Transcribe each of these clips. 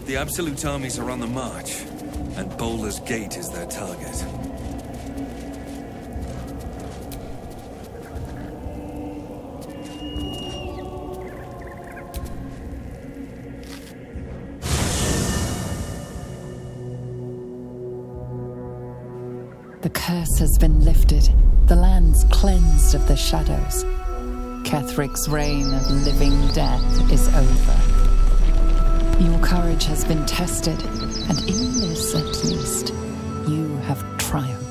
The absolute armies are on the march, and Baldur Gate is their target. The curse has been lifted, the lands cleansed of the shadows. Kethric's reign of living death is over. Your courage has been tested, and in this at least, you have triumphed.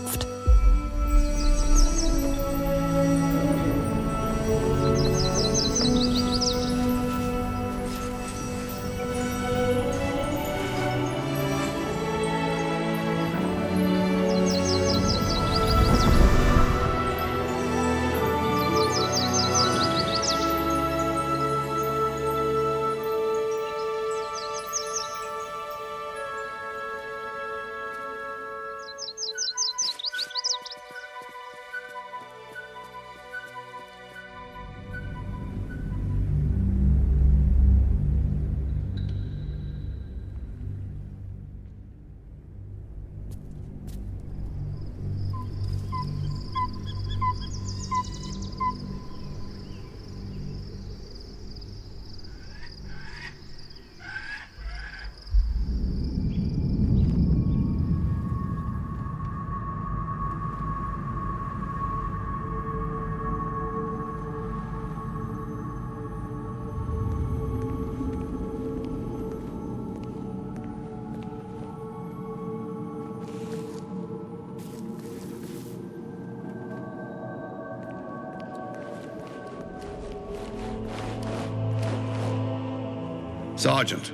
Sergeant,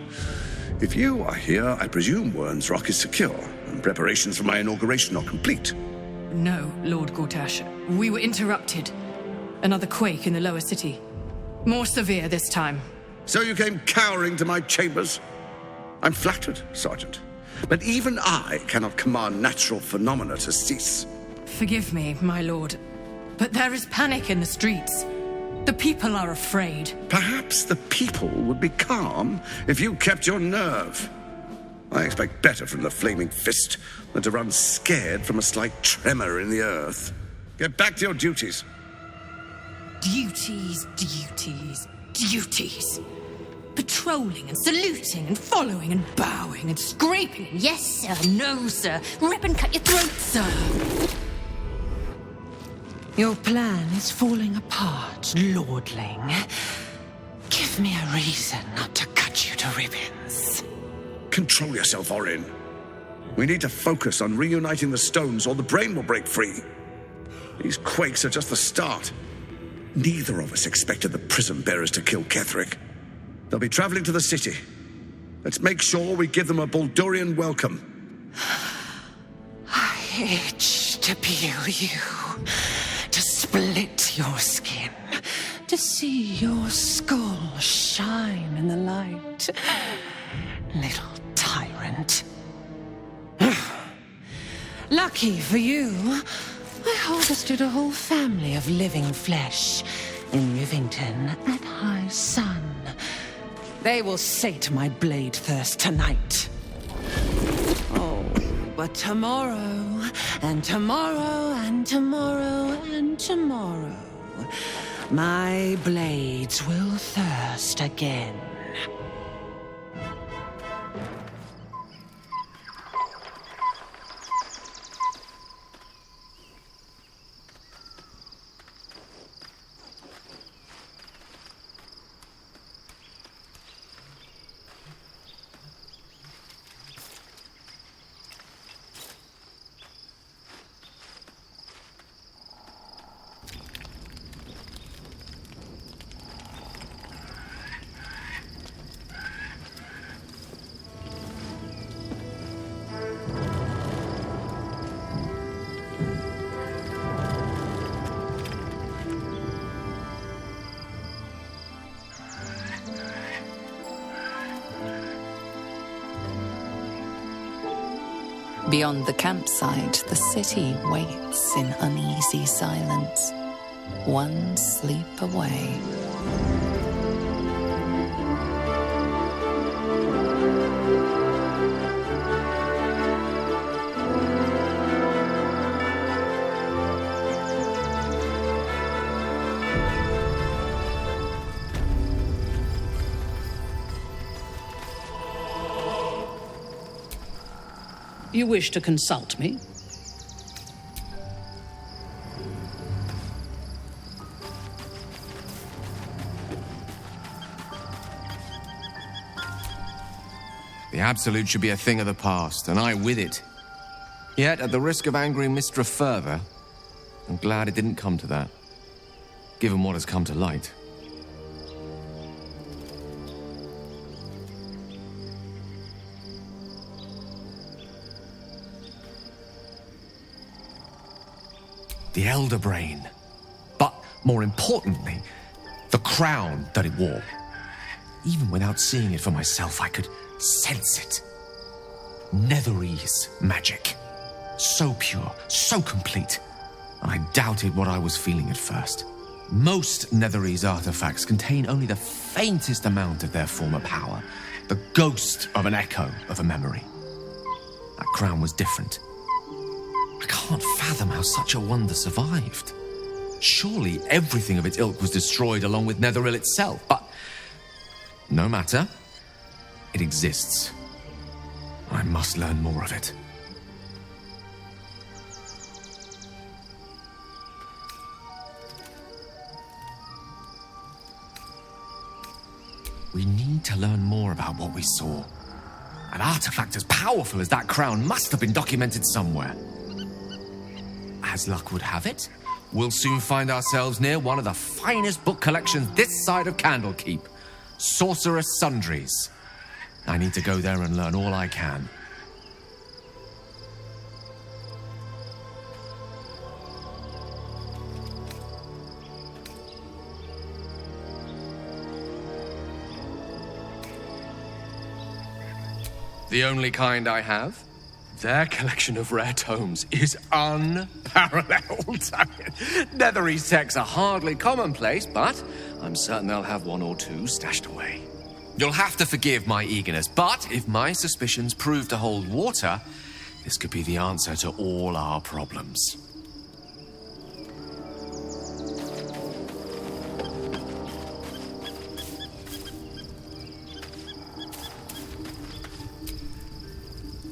if you are here, I presume Wern's Rock is secure, and preparations for my inauguration are complete. No, Lord Gortash. We were interrupted. Another quake in the lower city. More severe this time. So you came cowering to my chambers? I'm flattered, Sergeant. But even I cannot command natural phenomena to cease. Forgive me, my lord, but there is panic in the streets. The people are afraid. Perhaps the people would be calm if you kept your nerve. I expect better from the Flaming Fist than to run scared from a slight tremor in the earth. Get back to your duties. Duties, duties, duties. Patrolling and saluting and following and bowing and scraping. Yes, sir. No, sir. Rip and cut your throat, sir. Your plan is falling apart, lordling. Give me a reason not to cut you to ribbons. Control yourself, Orin. We need to focus on reuniting the stones or the brain will break free. These quakes are just the start. Neither of us expected the prism bearers to kill Ketheric. They'll be traveling to the city. Let's make sure we give them a Baldurian welcome. I itch to peel you, to split your skin, to see your skull shine in the light. Little tyrant. Lucky for you, I harvested a whole family of living flesh in Rivington at high sun. They will sate my blade thirst tonight. Oh, but tomorrow, and tomorrow, and tomorrow, and tomorrow, my blades will thirst again. Beyond the campsite, the city waits in uneasy silence, one sleep away. You wish to consult me? The absolute should be a thing of the past, and I with it. Yet, at the risk of angering Mistra further, I'm glad it didn't come to that, given what has come to light. The Elder Brain. But, more importantly, the crown that it wore. Even without seeing it for myself, I could sense it. Netherese magic. So pure, so complete. And I doubted what I was feeling at first. Most Netherese artifacts contain only the faintest amount of their former power. The ghost of an echo of a memory. That crown was different. I can't fathom how such a wonder survived. Surely everything of its ilk was destroyed along with Netheril itself, but no matter. It exists. I must learn more of it. We need to learn more about what we saw. An artifact as powerful as that crown must have been documented somewhere. As luck would have it, we'll soon find ourselves near one of the finest book collections this side of Candlekeep. Sorcerous Sundries. I need to go there and learn all I can. The only kind I have? Their collection of rare tomes is unparalleled. Netherese texts are hardly commonplace, but I'm certain they'll have one or two stashed away. You'll have to forgive my eagerness, but if my suspicions prove to hold water, this could be the answer to all our problems.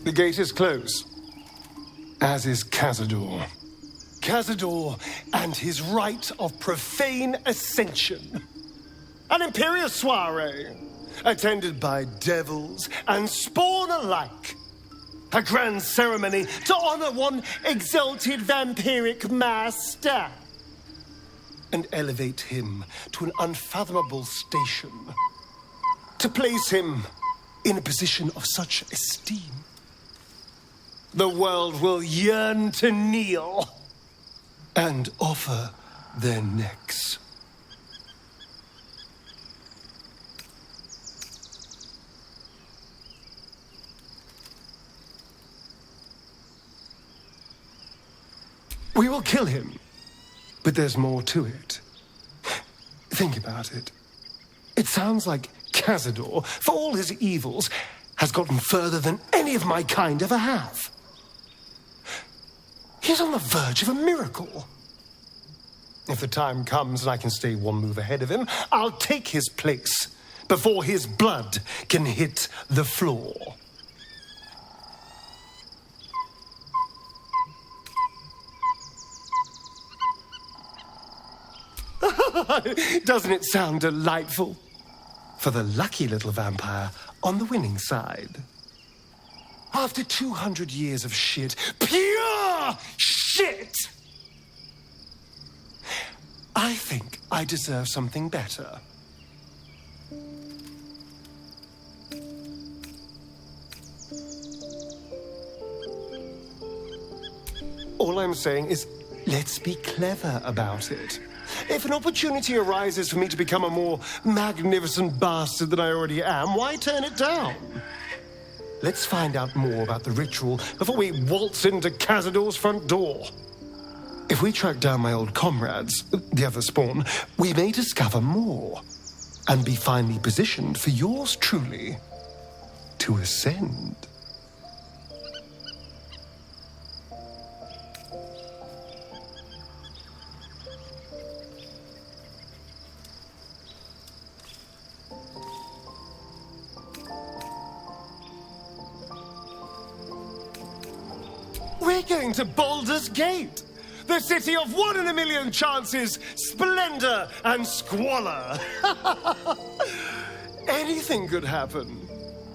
The gate is closed, as is Cazador. Cazador and his rite of profane ascension. An imperial soiree, attended by devils and spawn alike. A grand ceremony to honor one exalted vampiric master. And elevate him to an unfathomable station. To place him in a position of such esteem. The world will yearn to kneel and offer their necks. We will kill him, but there's more to it. Think about it. It sounds like Cazador, for all his evils, has gotten further than any of my kind ever have. He's on the verge of a miracle. If the time comes and I can stay one move ahead of him, I'll take his place before his blood can hit the floor. Doesn't it sound delightful? For the lucky little vampire on the winning side. After 200 years of shit, pure shit, I think I deserve something better. All I'm saying is, let's be clever about it. If an opportunity arises for me to become a more magnificent bastard than I already am, why turn it down? Let's find out more about the ritual before we waltz into Cazador's front door. If we track down my old comrades, the other spawn, we may discover more and be finally positioned for yours truly to ascend. going to Baldur's Gate, the city of 1 in a million chances, splendor and squalor. Anything could happen.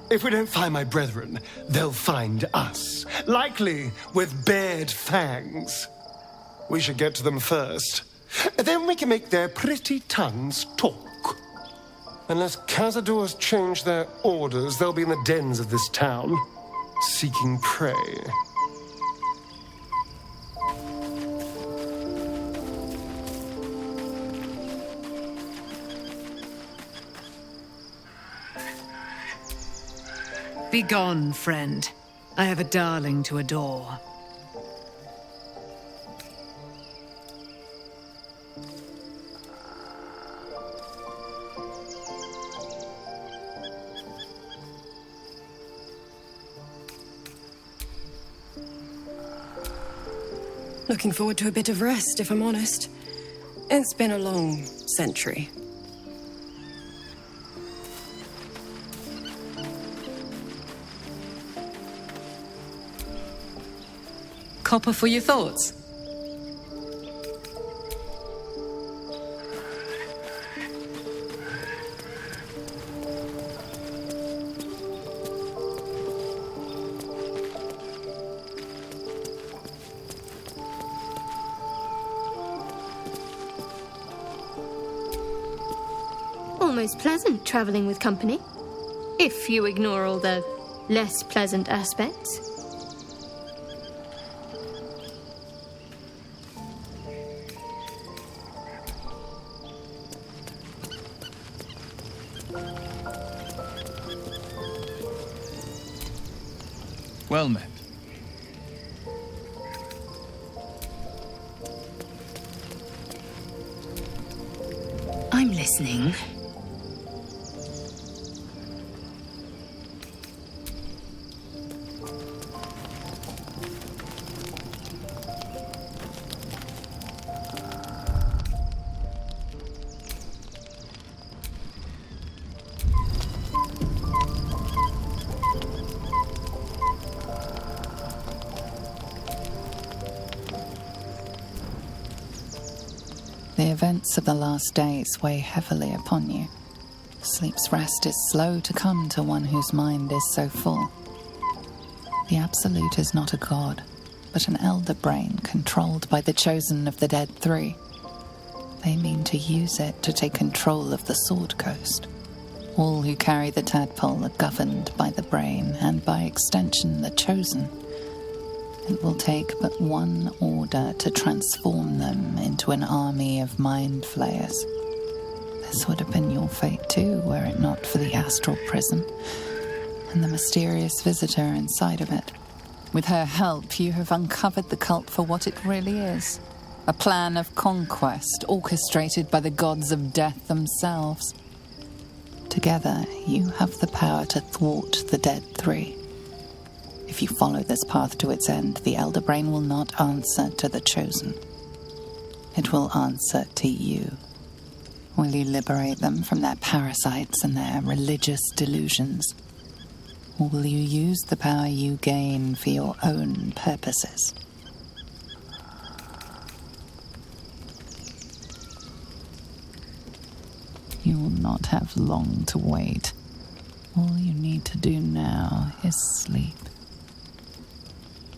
If we don't find my brethren, they'll find us, likely with bared fangs. We should get to them first. Then we can make their pretty tongues talk. Unless Cazadors change their orders, they'll be in the dens of this town, seeking prey. Begone, friend. I have a darling to adore. Looking forward to a bit of rest, if I'm honest. It's been a long century. Copper for your thoughts? Almost pleasant traveling with company, if you ignore all the less pleasant aspects. Well met. I'm listening. The events of the last days weigh heavily upon you. Sleep's rest is slow to come to one whose mind is so full. The Absolute is not a god, but an elder brain controlled by the chosen of the Dead Three. They mean to use it to take control of the Sword Coast. All who carry the tadpole are governed by the brain, and by extension the chosen. It will take but one order to transform them into an army of mind flayers. This would have been your fate too, were it not for the astral prison and the mysterious visitor inside of it. With her help, you have uncovered the cult for what it really is. A plan of conquest orchestrated by the gods of death themselves. Together, you have the power to thwart the Dead Three. If you follow this path to its end, the Elder Brain will not answer to the Chosen. It will answer to you. Will you liberate them from their parasites and their religious delusions? Or will you use the power you gain for your own purposes? You will not have long to wait. All you need to do now is sleep.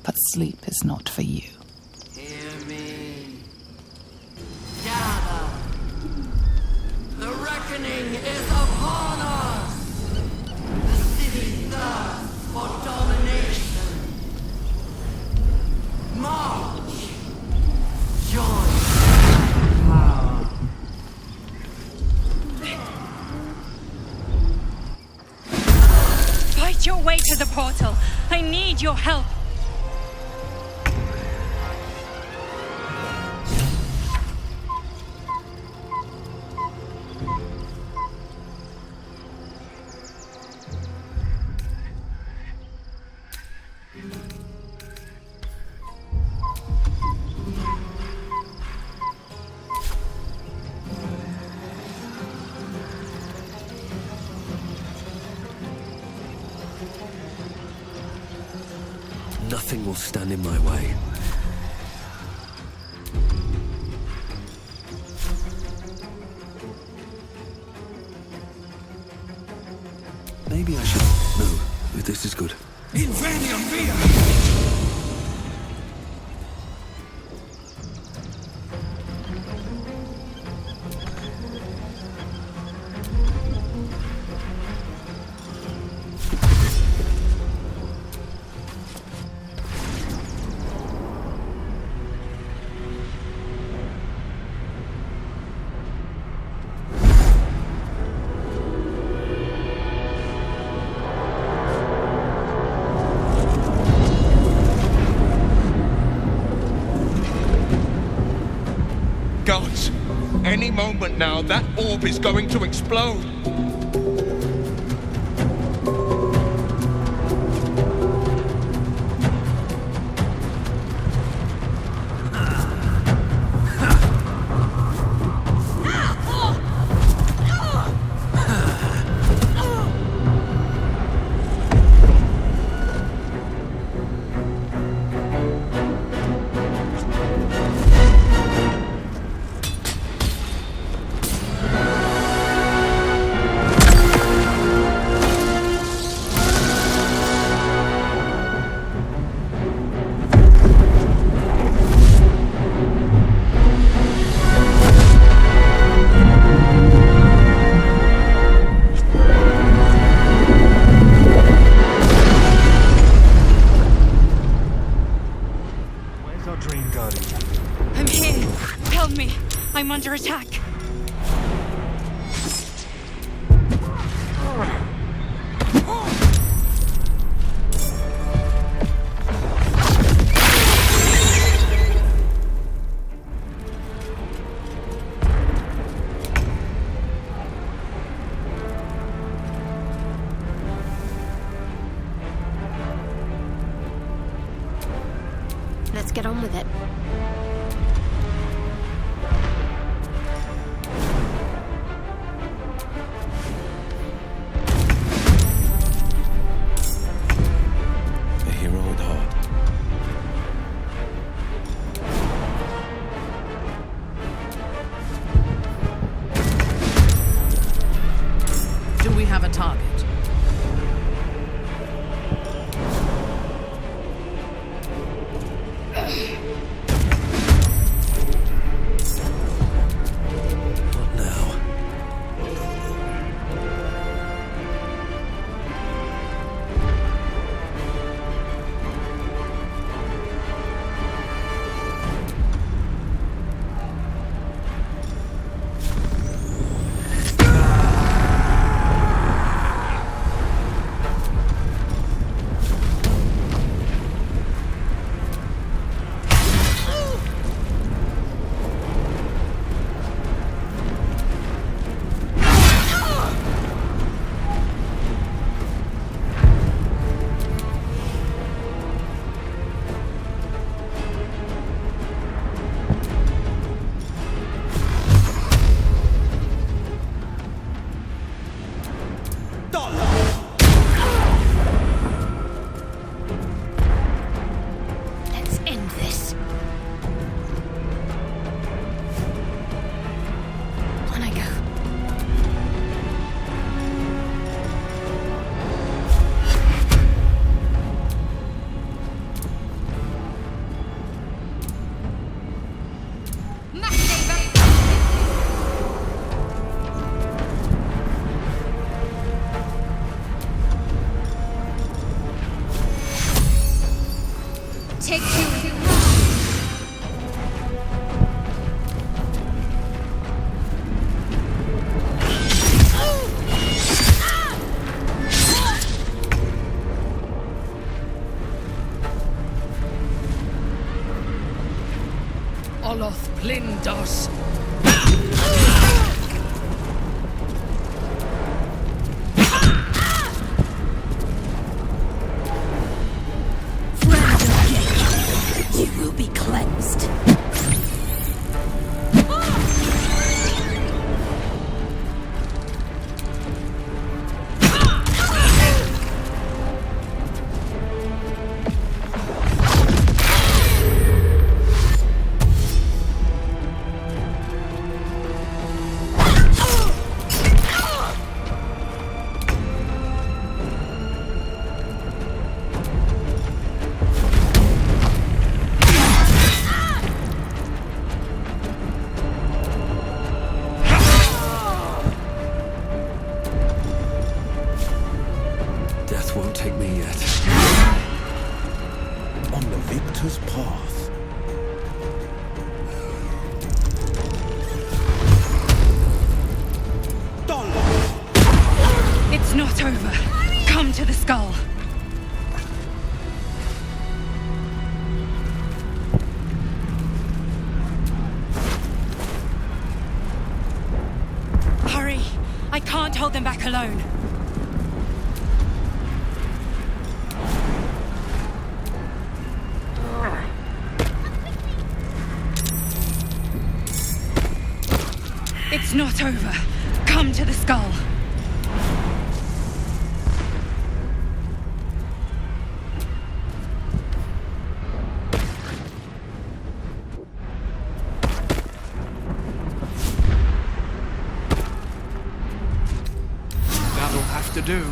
But sleep is not for you. Hear me. Gather. The reckoning is upon us. The city thirsts for domination. March. Join power. Fight your way to the portal. I need your help. will stand in my way. Maybe I should... No, this is good. Inveniam via! Gods, any moment now, that orb is going to explode. I'm here. Help me. I'm under attack. Let's get on with it. A hero at heart. Do we have a target? What now? Let's end this. On I go. Take two. Oloth Plindos. You will be cleansed. hold them back alone. It's not over. Come to the skull. That'll have to do.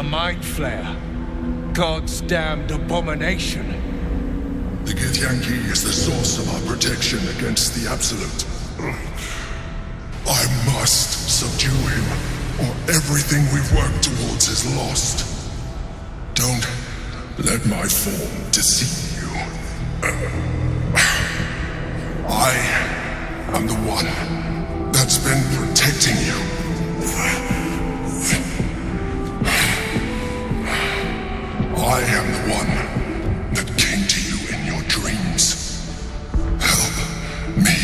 Mind flare. God's damned abomination. The githyanki is the source of our protection against the absolute. I must subdue him, or everything we've worked towards is lost. Don't let my form deceive you. I am the one that's been protecting you. I am the one that came to you in your dreams. Help me.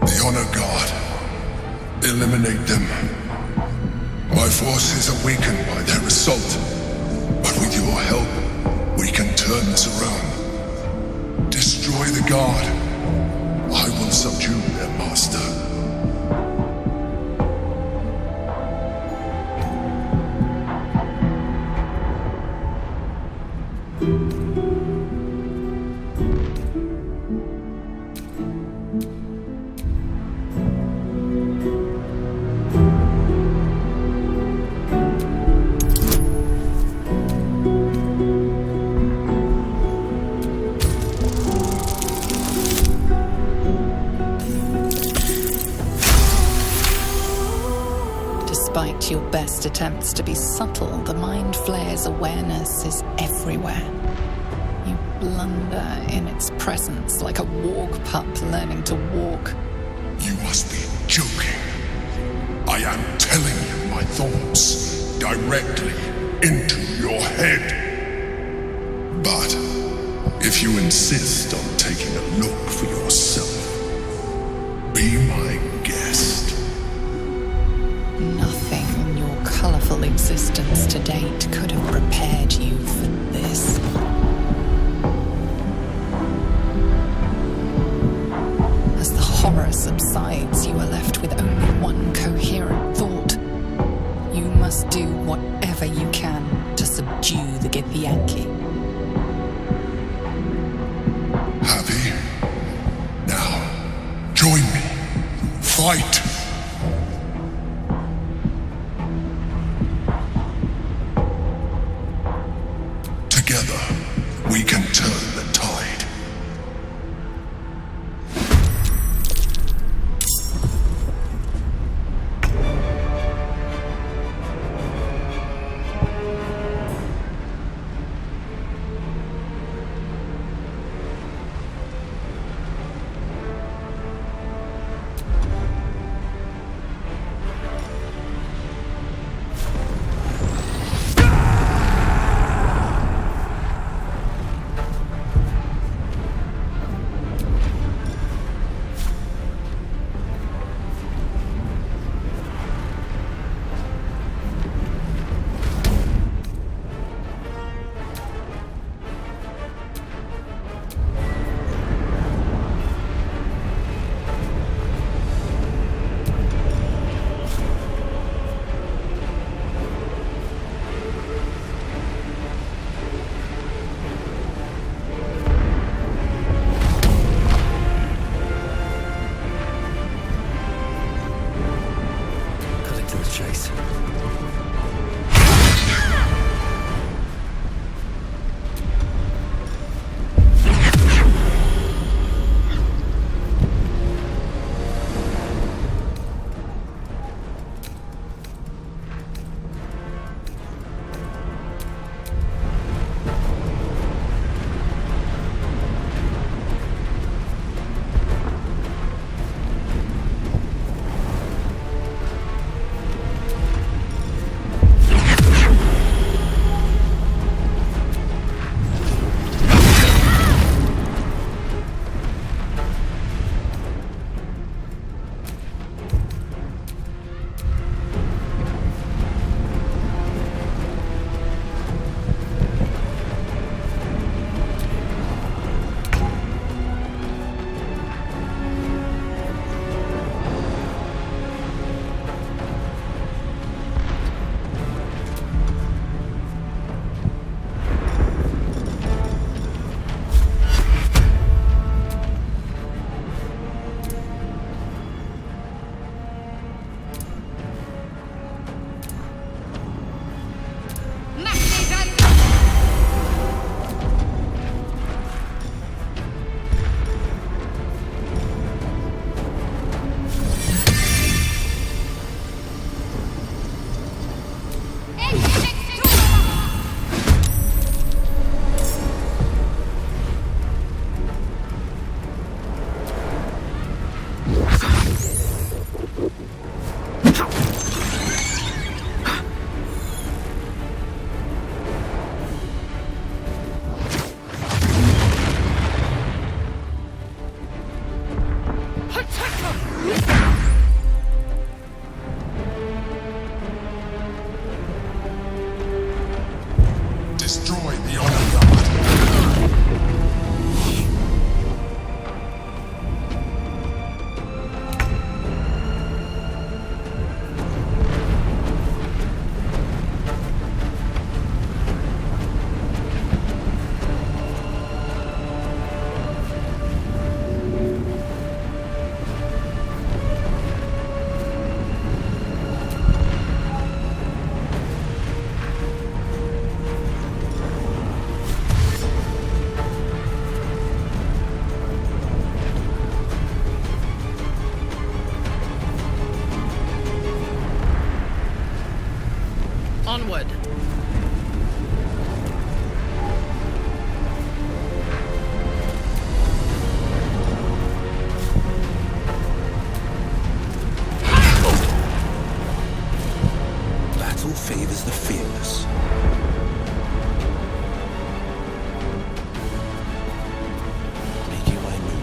The Honor Guard. Eliminate them. My forces are weakened by their assault, but with your help, we can turn this around. Destroy the Guard. I will subdue their master. Despite your best attempts to be subtle, the Mind Flayer's awareness is everywhere. You blunder in its presence like a walk pup learning to walk. You must be joking. I am telling you my thoughts directly into your head. But if you insist on taking a look for yourself, be my guest. Nothing in your colourful existence to date could have prepared you for this. As the horror subsides, you are left with only one coherent thought. You must do whatever you can to subdue the Githyanki. Happy? Now, join me. Fight! We can turn the tide. chase. Onward. Battle favors the fearless. Making my move.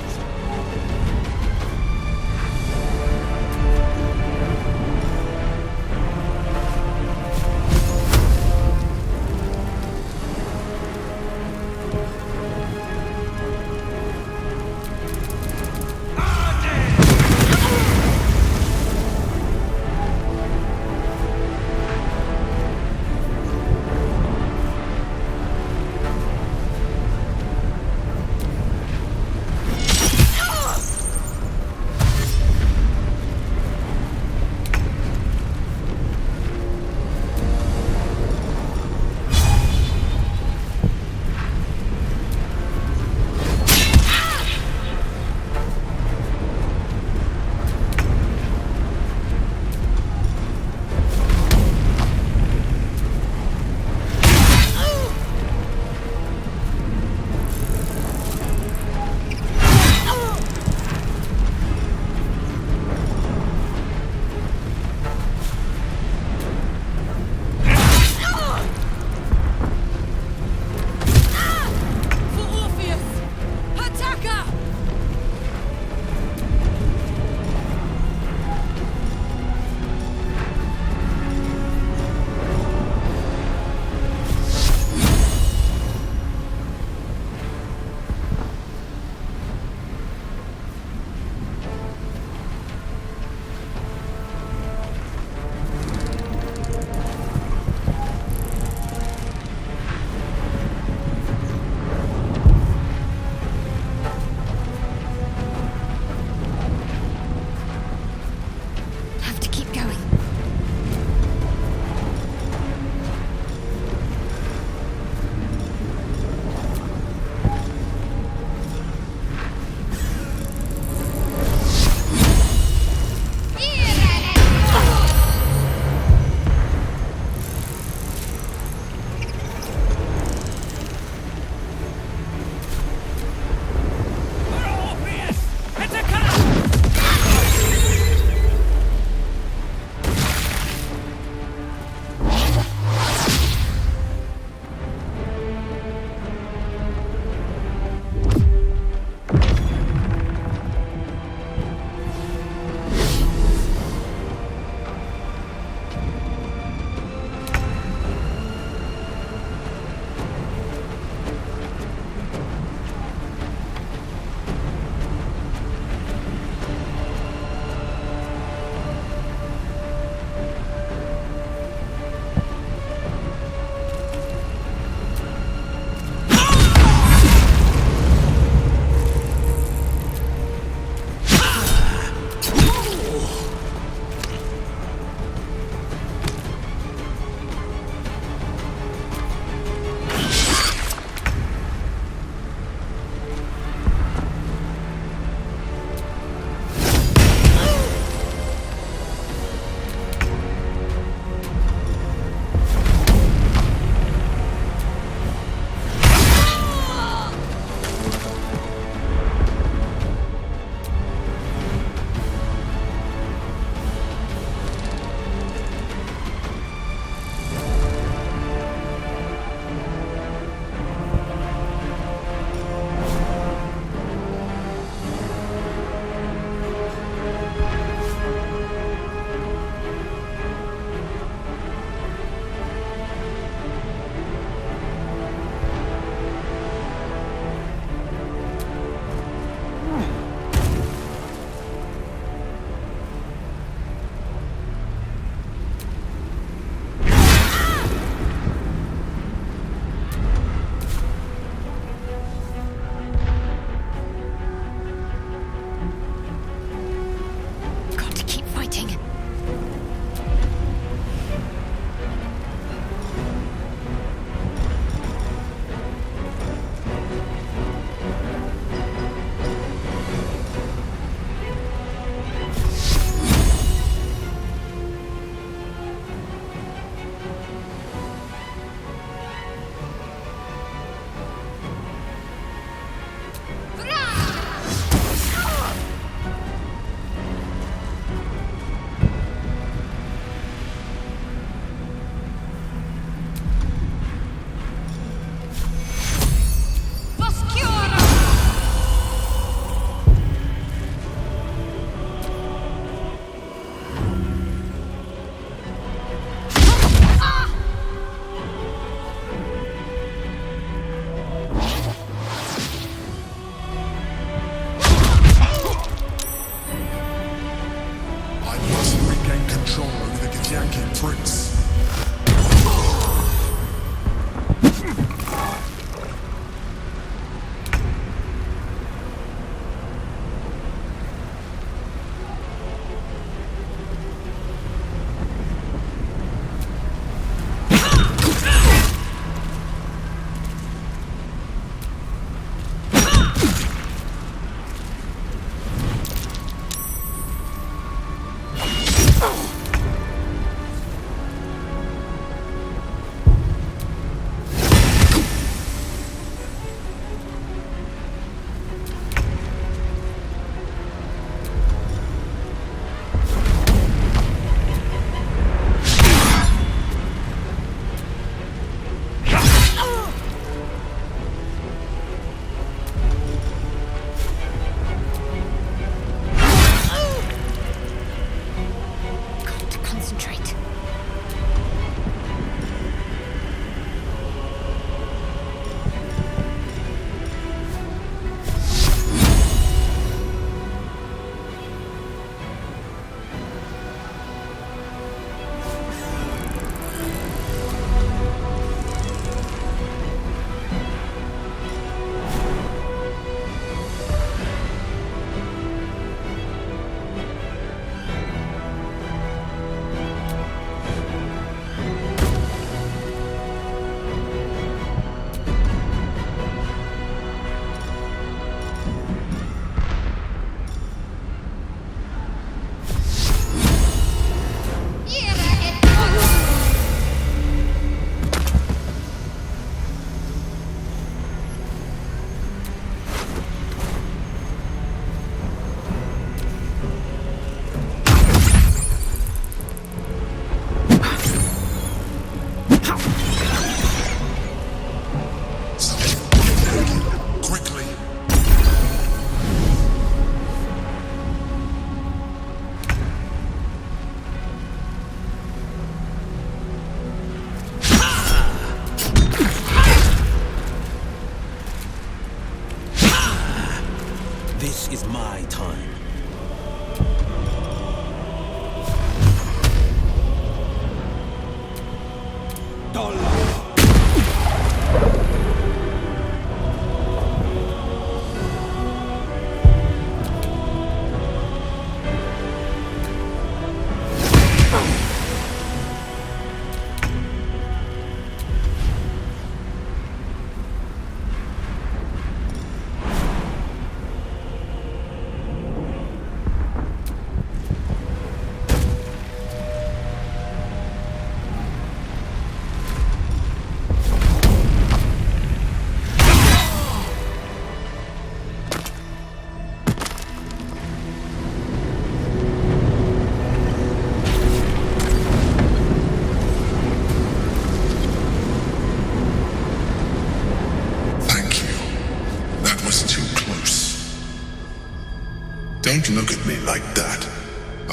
Don't look at me like that.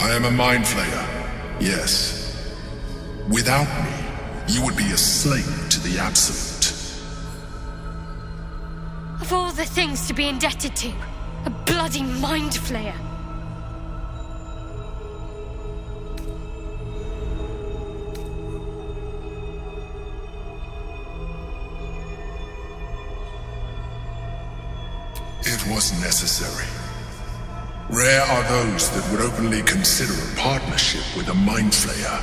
I am a mind flayer, yes. Without me, you would be a slave to the absolute. Of all the things to be indebted to, a bloody mind flayer. It was necessary. Rare are those that would openly consider a partnership with a mind flayer.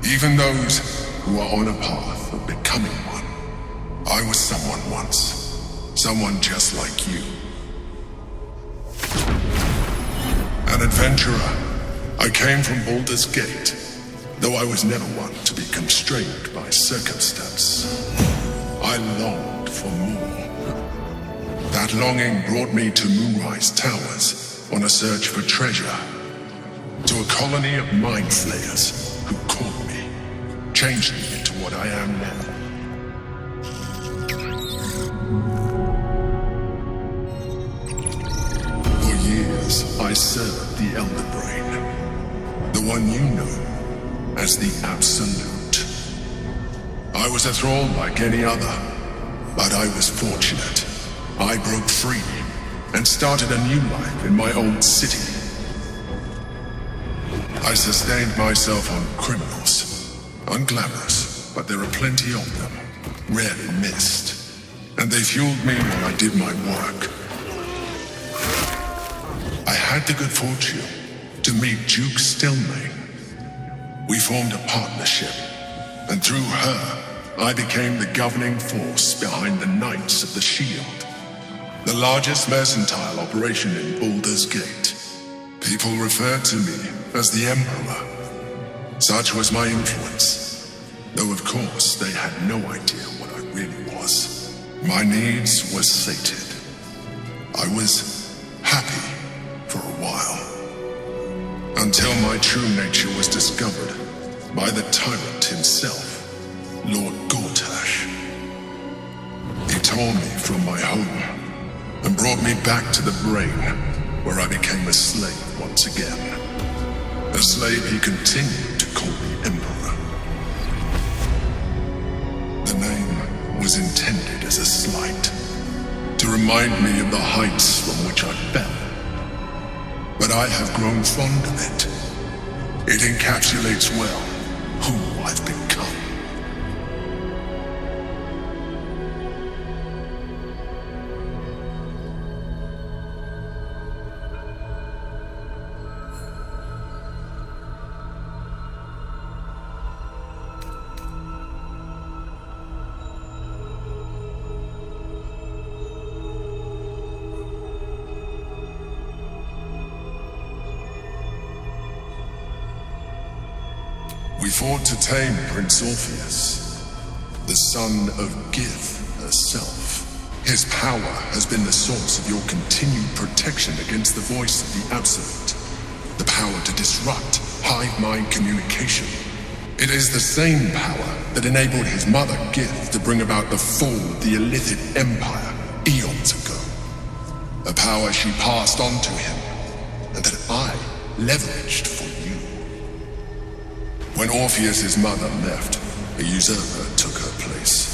Even those who are on a path of becoming one. I was someone once. Someone just like you. An adventurer. I came from Baldur's Gate, though I was never one to be constrained by circumstance. I longed for more. That longing brought me to Moonrise Towers, on a search for treasure, to a colony of mind flayers who caught me, changed me into what I am now. For years, I served the Elder Brain, the one you know as the Absolute. I was a thrall like any other, but I was fortunate. I broke free and started a new life in my old city. I sustained myself on criminals. Unglamorous, but there are plenty of them, rarely missed. And they fueled me while I did my work. I had the good fortune to meet Duke Stelmane. We formed a partnership, and through her, I became the governing force behind the Knights of the Shield. The largest mercantile operation in Baldur's Gate. People referred to me as the Emperor. Such was my influence. Though of course they had no idea what I really was. My needs were sated. I was happy for a while. Until my true nature was discovered by the tyrant himself, Lord Gortash. He tore me from my home and brought me back to the Brain, where I became a slave once again. A slave he continued to call me Emperor. The name was intended as a slight, to remind me of the heights from which I fell. But I have grown fond of it. It encapsulates well who I've become. We fought to tame Prince Orpheus, the son of Gith herself. His power has been the source of your continued protection against the voice of the Absolute. The power to disrupt hive-mind communication. It is the same power that enabled his mother Gith to bring about the fall of the Illithid Empire eons ago. A power she passed on to him, and that I leveraged for you. When Orpheus's mother left, a usurper took her place.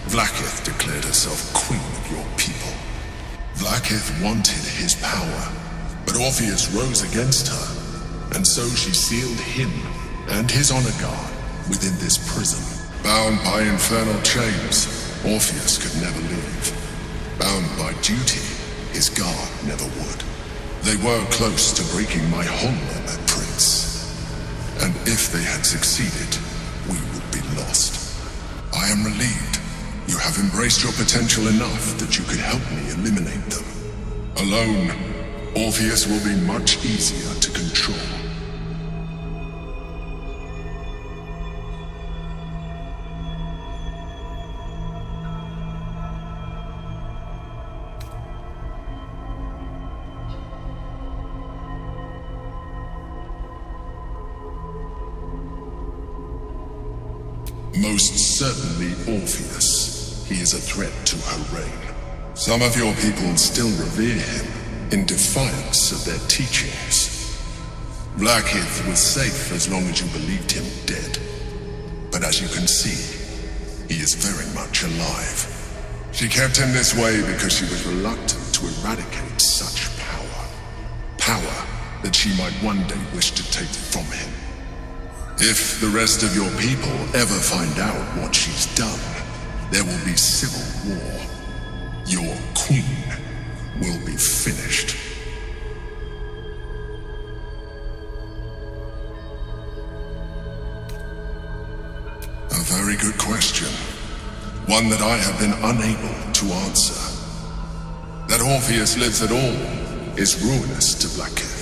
Vlaakith declared herself queen of your people. Vlaakith wanted his power, but Orpheus rose against her, and so she sealed him and his honor guard within this prison. Bound by infernal chains, Orpheus could never leave. Bound by duty, his guard never would. They were close to breaking my honor, that prince. And if they had succeeded, we would be lost. I am relieved. You have embraced your potential enough that you could help me eliminate them. Alone, Orpheus will be much easier to control. Most certainly Orpheus. He is a threat to her reign. Some of your people still revere him in defiance of their teachings. Blackheath was safe as long as you believed him dead. But as you can see, he is very much alive. She kept him this way because she was reluctant to eradicate such power. Power that she might one day wish to take from him. If the rest of your people ever find out what she's done, there will be civil war. Your queen will be finished. A very good question. One that I have been unable to answer. That Orpheus lives at all is ruinous to Blackheath.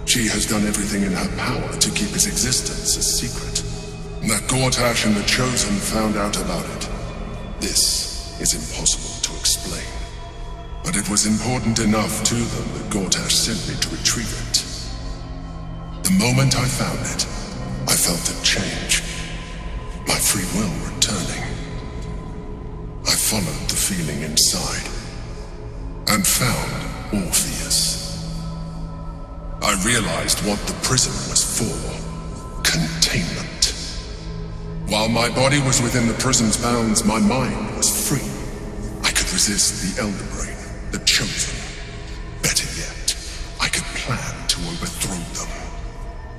She has done everything in her power to keep his existence a secret. That Gortash and the Chosen found out about it. This is impossible to explain. But it was important enough to them that Gortash sent me to retrieve it. The moment I found it, I felt a change. My free will returning. I followed the feeling inside and found Orpheus. I realized what the prison was for. Containment. While my body was within the prison's bounds, my mind was free. I could resist the Elder Brain, the Chosen. Better yet, I could plan to overthrow them.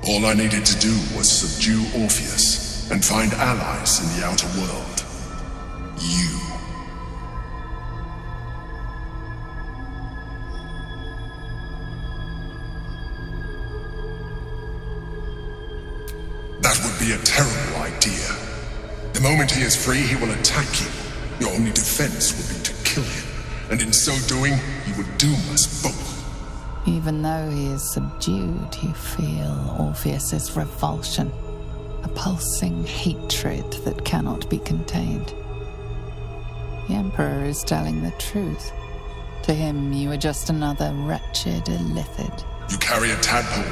All I needed to do was subdue Orpheus and find allies in the outer world. You. That would be a terrible idea. The moment he is free, he will attack you. Your only defense would be to kill him, and in so doing, he would doom us both. Even though he is subdued, you feel Orpheus's revulsion, a pulsing hatred that cannot be contained. The Emperor is telling the truth. To him, you are just another wretched illithid. You carry a tadpole.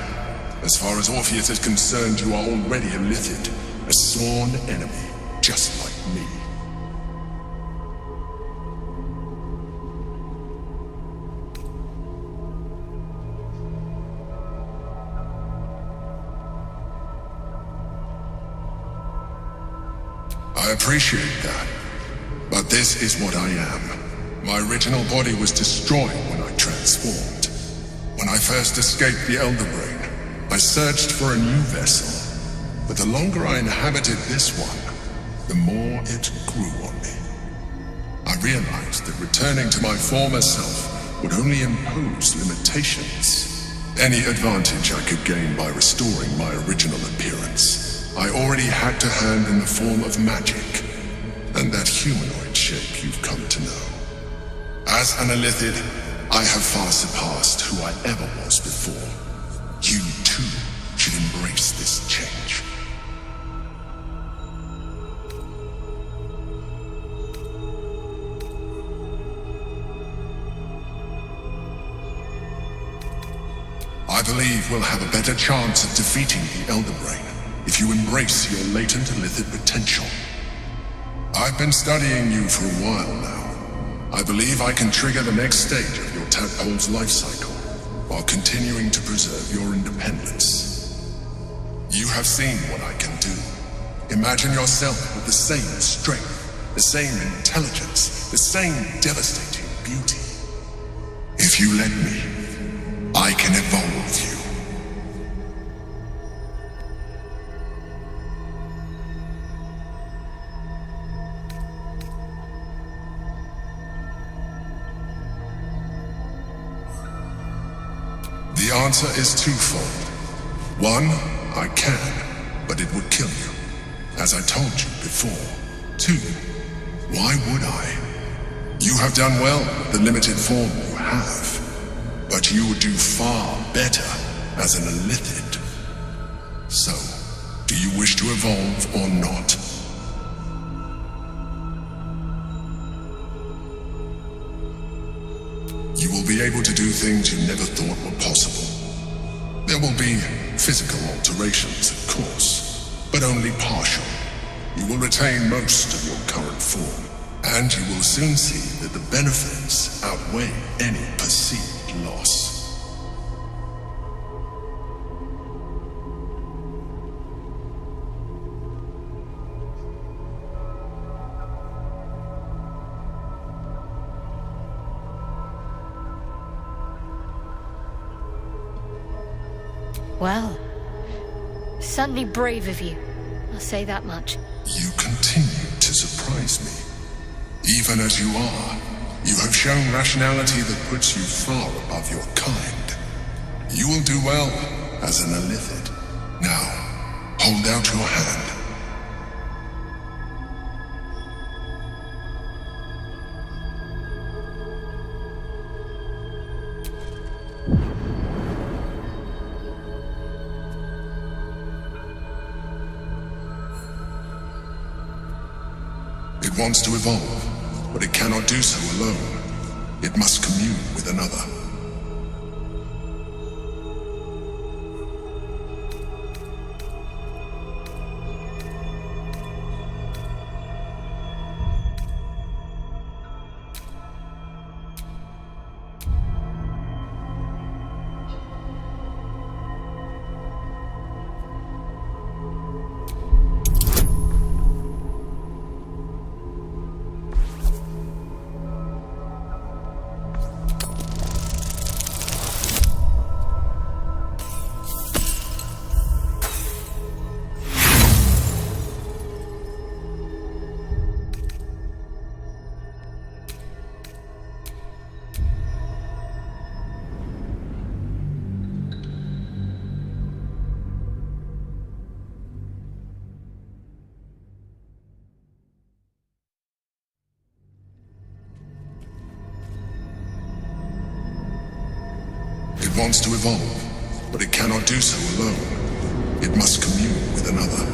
As far as Orpheus is concerned, you are already a lithid, a sworn enemy, just like me. I appreciate that, but this is what I am. My original body was destroyed when I transformed. When I first escaped the Elder Brain, I searched for a new vessel, but the longer I inhabited this one, the more it grew on me. I realized that returning to my former self would only impose limitations. Any advantage I could gain by restoring my original appearance, I already had to hand in the form of magic, and that humanoid shape you've come to know. As an illithid, I have far surpassed who I ever was before. You, too, should embrace this change. I believe we'll have a better chance of defeating the Elder Brain if you embrace your latent illithid potential. I've been studying you for a while now. I believe I can trigger the next stage of your tadpole's life cycle, while continuing to preserve your independence. You have seen what I can do. Imagine yourself with the same strength, the same intelligence, the same devastating beauty. If you let me, I can evolve you. The answer is twofold. One, I can, but it would kill you, as I told you before. Two, why would I? You have done well with the limited form you have, but you would do far better as an illithid. So, do you wish to evolve or not? You will be able to do things you never thought were possible. There will be physical alterations, of course, but only partial. You will retain most of your current form, and you will soon see that the benefits outweigh any perceived loss. Well, certainly brave of you. I'll say that much. You continue to surprise me. Even as you are, you have shown rationality that puts you far above your kind. You will do well as an illithid. Now, hold out your hand. It wants to evolve, but it cannot do so alone. It must commune with another. It wants to evolve, but it cannot do so alone. It must commune with another.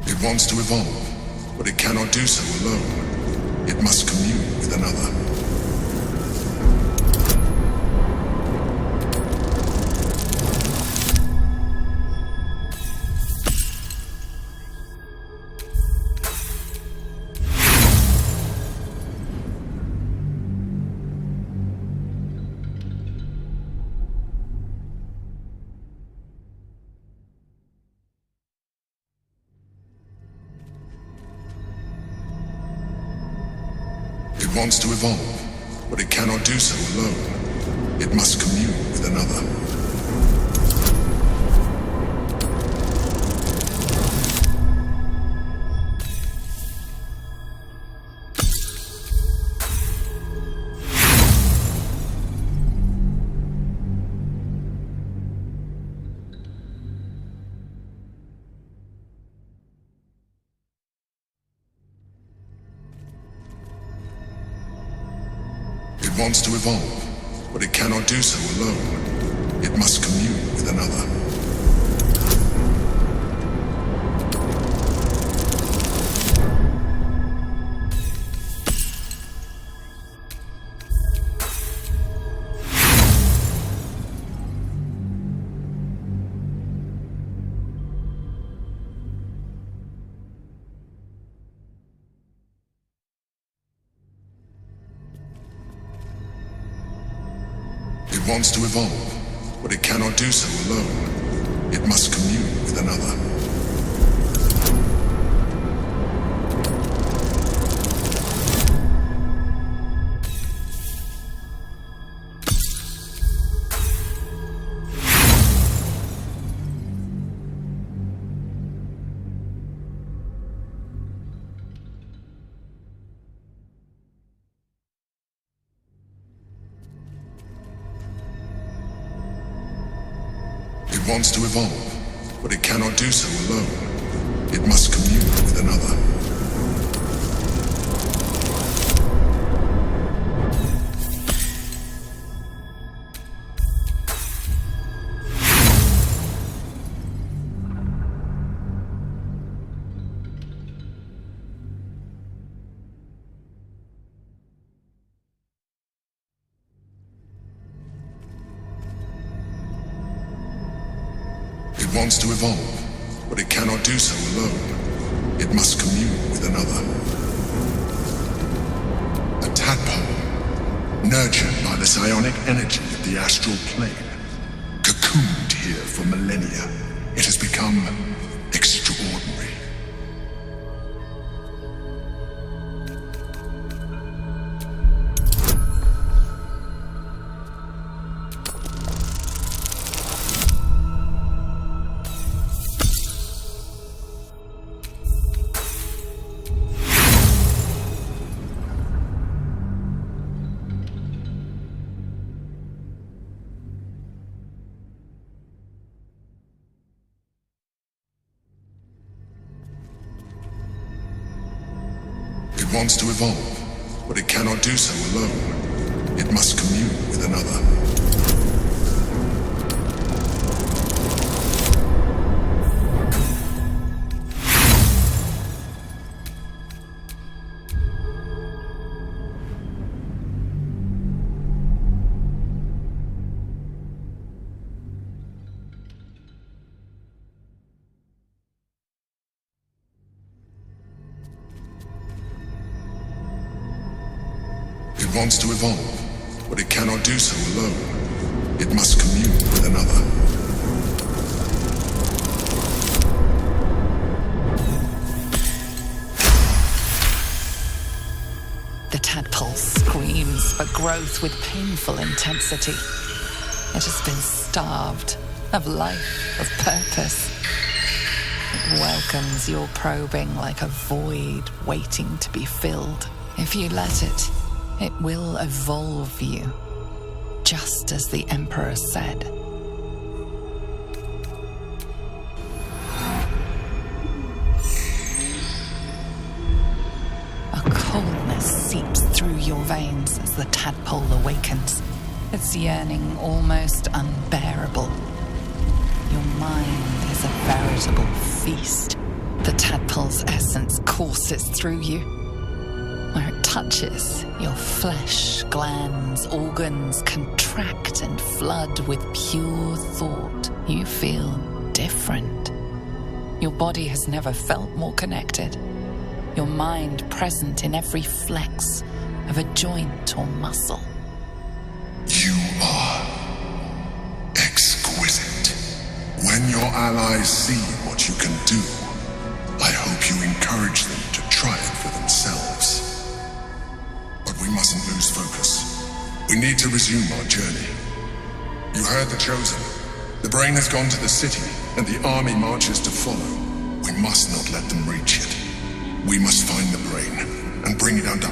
It wants to evolve, but it cannot do so alone. It must commune with another. It wants to evolve, but it cannot do so alone. It must commune with another. It wants to evolve, but it cannot do so alone. It must commune with another. It wants to evolve, but it cannot do so alone. it must commune with another. It wants to evolve, but it cannot do so alone. It must commune with another. It wants to evolve, but it cannot do so alone. It must commune with another. A tadpole, nurtured by the psionic energy of the astral plane, cocooned here for millennia, it has become extraordinary. It wants to evolve, but it cannot do so alone. It must commune with another. It wants to evolve, but it cannot do so alone. It must commune with another. The tadpole screams for growth with painful intensity. It has been starved of life, of purpose. It welcomes your probing like a void waiting to be filled. If you let it, it will evolve you, just as the Emperor said. A coldness seeps through your veins as the tadpole awakens, its yearning almost unbearable. Your mind is a veritable feast. The tadpole's essence courses through you. Where it touches, your flesh, glands, organs contract and flood with pure thought. You feel different. Your body has never felt more connected. Your mind present in every flex of a joint or muscle. You are exquisite. When your allies see what you can do, I hope you encourage them to try it for themselves. But we mustn't lose focus. We need to resume our journey. You heard the Chosen. The brain has gone to the city, and the army marches to follow. We must not let them reach it. We must find the brain and bring it under